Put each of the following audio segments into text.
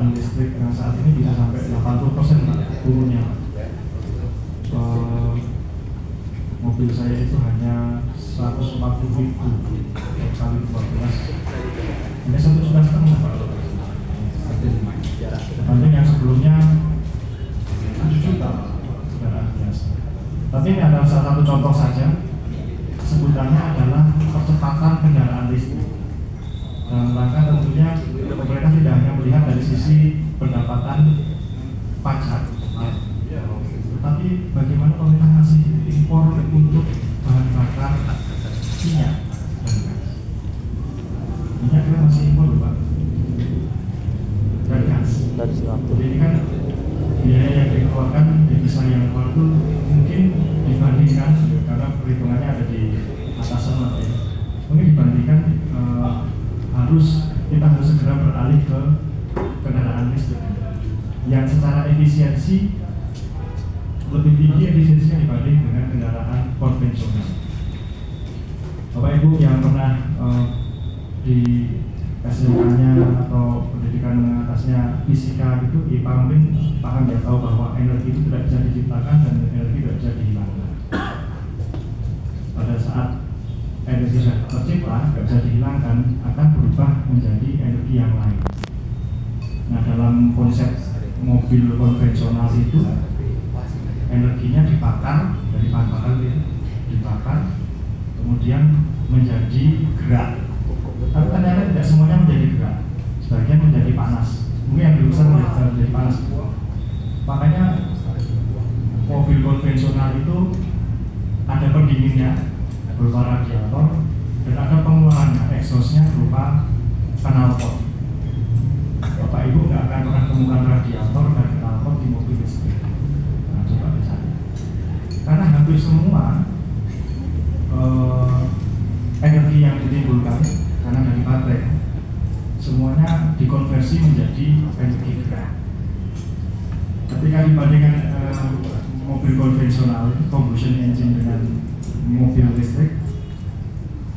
kendaraan listrik yang saat ini bisa sampai 80% turunnya. Mobil saya itu hanya 140.000 kali 12, ini 1,5 Pak. Dibanding yang sebelumnya 7 juta kendaraan biasa. Tapi ini adalah salah satu contoh saja. Sebutannya adalah percepatan kendaraan listrik. Dalam rangka tentunya pemerintah tidak hanya melihat dari sisi pendapatan pajak, tapi bagaimana pemerintah masih impor untuk bahan bakar minyak dan gas. Minyak kita masih impor, Pak, dan gas. Jadi ini kan biaya yang dikeluarkan, devisa yang keluar itu mungkin dibandingkan, karena perhitungannya ada di atas sana, ya. Mungkin dibandingkan kita harus segera beralih ke kendaraan listrik yang secara efisiensi lebih tinggi efisiensinya dibanding dengan kendaraan konvensional. Bapak Ibu yang pernah di SMK-nya atau pendidikan menengah atasnya fisika gitu, IPA mungkin paham ya, tahu bahwa energi itu tidak bisa diciptakan dan energi tidak bisa dihilangkan. Pada saat energi sudah tercipta, tidak bisa dihilangkan, akan berubah menjadi energi yang lain. Nah, dalam konsep mobil konvensional itu, energinya dibakar dari bahan bakar, dibakar, kemudian menjadi gerak. Tapi ternyata tidak semuanya menjadi gerak, sebagian menjadi panas. Mungkin yang diusaha menjadi panas. Makanya mobil konvensional itu ada pendinginnya berupa radiator dan ada pengeluarannya, exhaustnya berupa knalpot. Bapak Ibu nggak akan pernah temukan radiator dan knalpot di mobil listrik. Nah, coba dicari. Karena hampir semua energi yang ditimbulkan karena dari baterai semuanya dikonversi menjadi energi gerak. Ketika dibandingkan mobil konvensional, combustion engine dengan mobil listrik,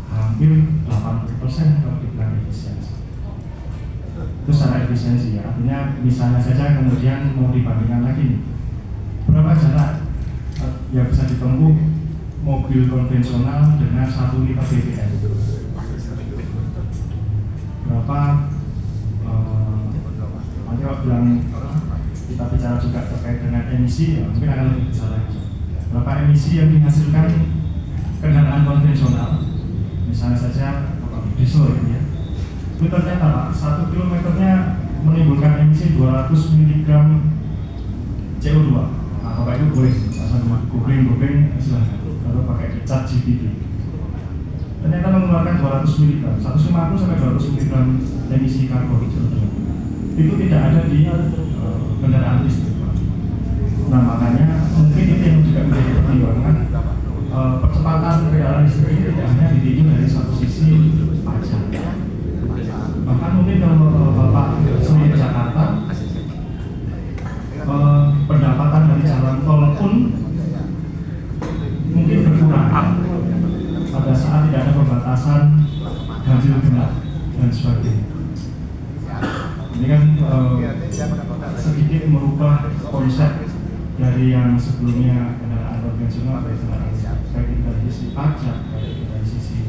hampir 80% kalau dibilang efisiensi. Itu secara efisiensi, ya. Artinya misalnya saja kemudian mau dibandingkan lagi nih, berapa jarak yang bisa ditempuh mobil konvensional dengan 1 liter BBM? Berapa nanti kalau bilang kita bicara juga terkait dengan emisi, ya, mungkin akan lebih besar lagi. Berapa emisi yang dihasilkan kendaraan konvensional, misalnya saja diesel, ya. Itu ternyata Pak, 1 kilometernya menimbulkan emisi 200 mg CO2. Nah, Bapak Ibu boleh langsung googling silahkan, atau pakai ChatGPT. Ternyata mengeluarkan 200 mg, 150 sampai 200 mg emisi karbon CO2. Itu tidak ada di kendaraan listrik. Nah, makanya mungkin itu yang juga menjadi pertimbangan percepatan kendaraan listrik ini tidak hanya ditinjau dari satu sisi pajak. Bahkan mungkin kalau Bapak sendiri Jakarta, pendapatan dari jalan tol pun mungkin berkurang pada saat tidak ada pembatasan ganjil genap dan sebagainya. Ini kan sedikit merubah konsep dari yang sebelumnya kendaraan konvensional, baik dari sisi pajak, baik dari sisi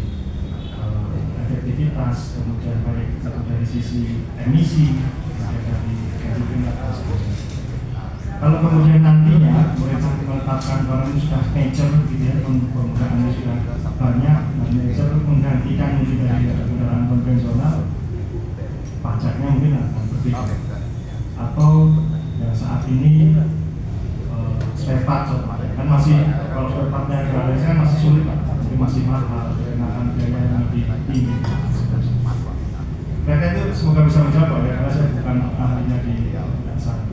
efektivitas, kemudian baik dari sisi emisi, dari ganjil genap dan sebagainya. Kalau kemudian nantinya mereka menetapkan barang ini sudah nature, gitu ya, penggunaannya sudah banyak, nature menggantikan mungkin dari kendaraan konvensional, pajaknya mungkin akan berbeda. Atau ya, saat ini spare part kan masih, kalau spare partnya gratis kan masih sulit, tapi masih mahal, kenakan biaya yang lebih tinggi. Mereka itu semoga bisa menjawab ya, karena saya bukan ahlinya di dasar.